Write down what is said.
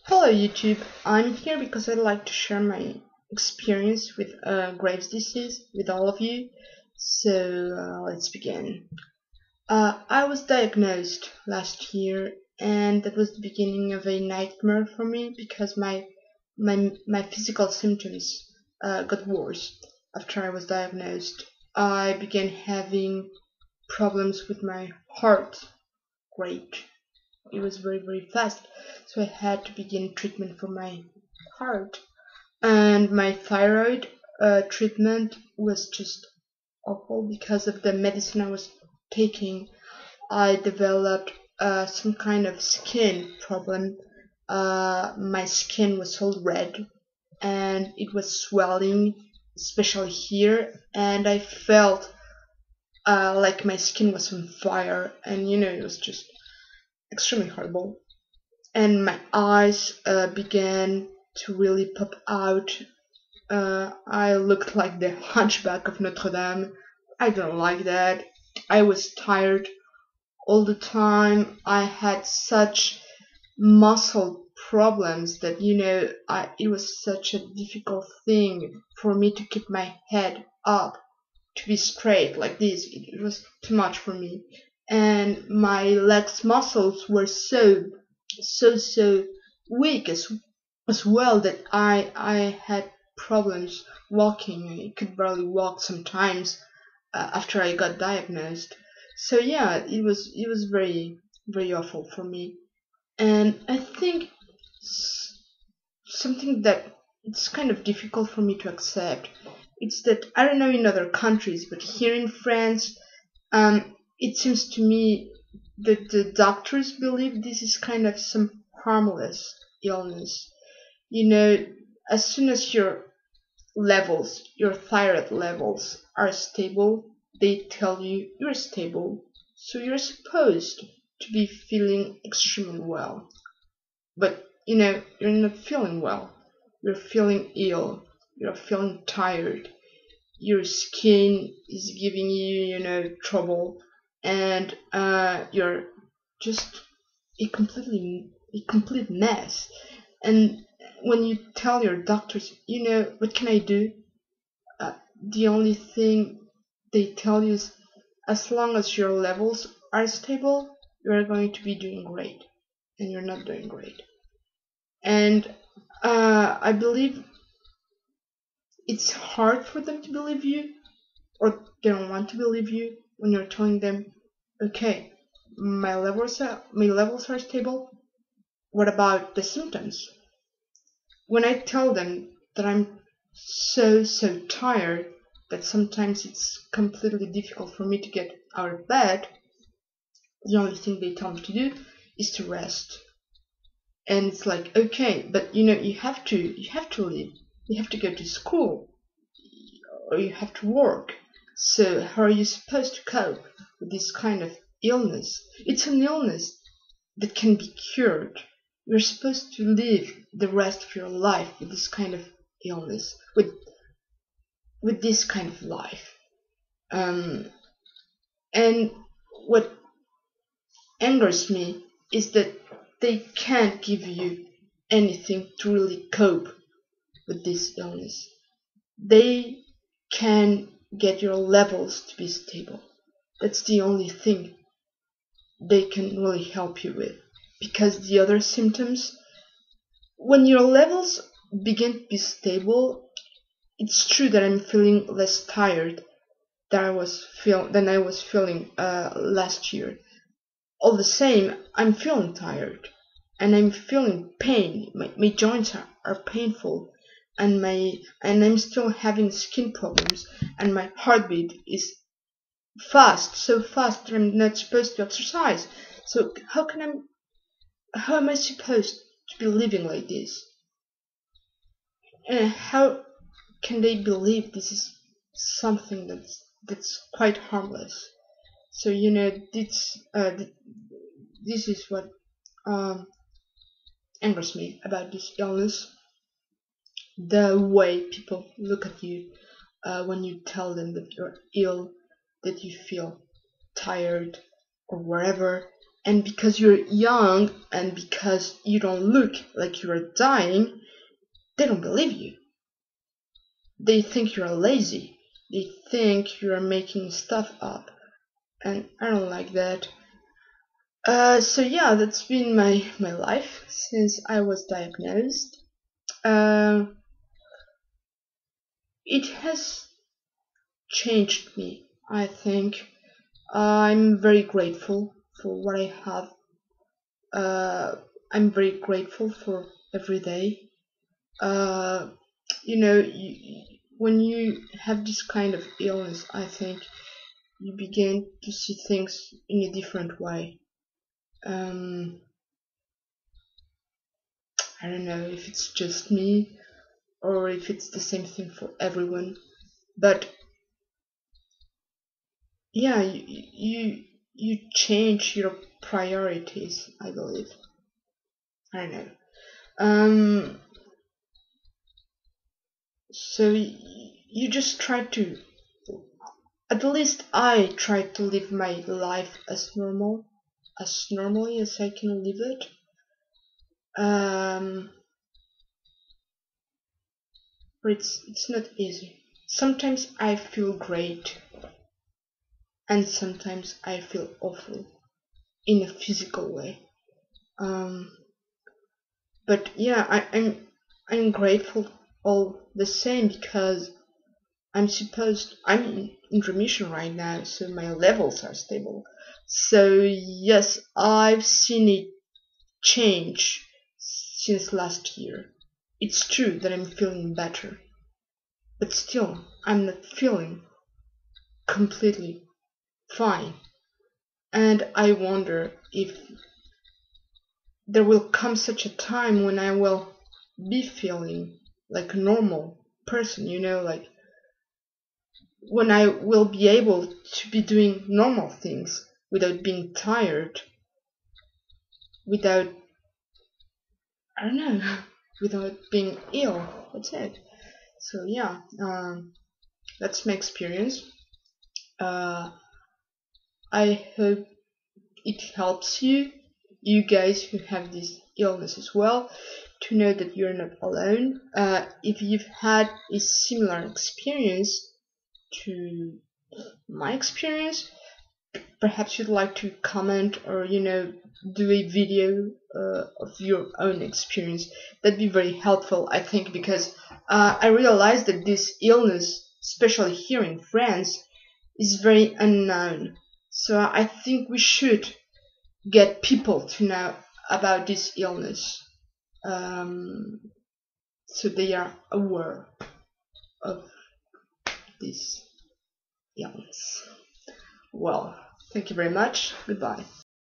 Hello YouTube, I'm here because I'd like to share my experience with Graves' disease with all of you. Let's begin. I was diagnosed last year, and that was the beginning of a nightmare for me because my physical symptoms got worse after I was diagnosed. I began having problems with my heart rate. It was very fast, so I had to begin treatment for my heart. And my thyroid treatment was just awful because of the medicine I was taking. I developed some kind of skin problem. My skin was all red and it was swelling, especially here, and I felt like my skin was on fire, and it was just extremely horrible. And my eyes began to really pop out. I looked like the hunchback of Notre Dame. I don't like that. I was tired all the time. I had such muscle problems that it was such a difficult thing for me to keep my head up, to be straight like this. It was too much for me. And my legs muscles were so weak as well that I had problems walking. I could barely walk sometimes after I got diagnosed. So yeah, it was very awful for me. And I think something that it's kind of difficult for me to accept. It's that I don't know in other countries, but here in France, it seems to me that the doctors believe this is kind of some harmless illness. You know, as soon as your thyroid levels are stable, they tell you you're stable, so you're supposed to be feeling extremely well. But you're not feeling well. You're feeling ill. You're feeling tired. Your skin is giving you, trouble, and you're just a complete mess. And when you tell your doctors, what can I do? The only thing they tell you is, as long as your levels are stable, you're going to be doing great, and you're not doing great. And I believe it's hard for them to believe you, or they don't want to believe you when you're telling them, okay, my levels are stable. What about the symptoms? When I tell them that I'm so tired that sometimes it's completely difficult for me to get out of bed, the only thing they tell me to do is to rest. And it's like, okay, but you have to live. You have to go to school, or you have to work. So how are you supposed to cope with this kind of illness? It's an illness that can be cured. You're supposed to live the rest of your life with this kind of illness, with this kind of life. Um, and what angers me is that they can't give you anything to really cope with this illness. They can get your levels to be stable. That's the only thing they can really help you with. Because the other symptoms, when your levels begin to be stable, it's true that I'm feeling less tired than I was feeling last year. All the same, I'm feeling tired, and I'm feeling pain. My joints are painful, and I'm still having skin problems, and my heartbeat is fast, so fast that I'm not supposed to exercise. So how am I supposed to be living like this? And how can they believe this is something that's quite harmless? So this is what um, angers me about this illness. The way people look at you when you tell them that you're ill, that you feel tired or whatever. and because you're young and because you don't look like you're dying, they don't believe you. They think you're lazy. They think you're making stuff up, and I don't like that. So yeah, that's been my life since I was diagnosed. Uh, it has changed me, I think. I'm very grateful for what I have. Uh, I'm very grateful for every day. Uh, when you have this kind of illness, I think you begin to see things in a different way. Um, I don't know if it's just me or if it's the same thing for everyone, but yeah, you change your priorities, I believe. I don't know. Um, so you just try to, at least I try to live my life as normally as I can live it. Um, but it's not easy. Sometimes I feel great, and sometimes I feel awful in a physical way. Um, but yeah, I'm grateful all the same because I'm in remission right now, so my levels are stable. So yes, I've seen it change since last year. It's true that I'm feeling better, but still I'm not feeling completely fine. And I wonder if there will come such a time when I will be feeling like a normal person, like when I will be able to be doing normal things without being tired, without, I don't know, without being ill. That's it. So yeah, that's my experience. Uh, I hope it helps you guys who have this illness as well, to know that you're not alone. If you've had a similar experience to my experience, perhaps you'd like to comment or do a video of your own experience. That'd be very helpful, I think, because I realized that this illness, especially here in France, is very unknown. So I think we should get people to know about this illness, um, so they are aware of this illness. Well, thank you very much. Goodbye.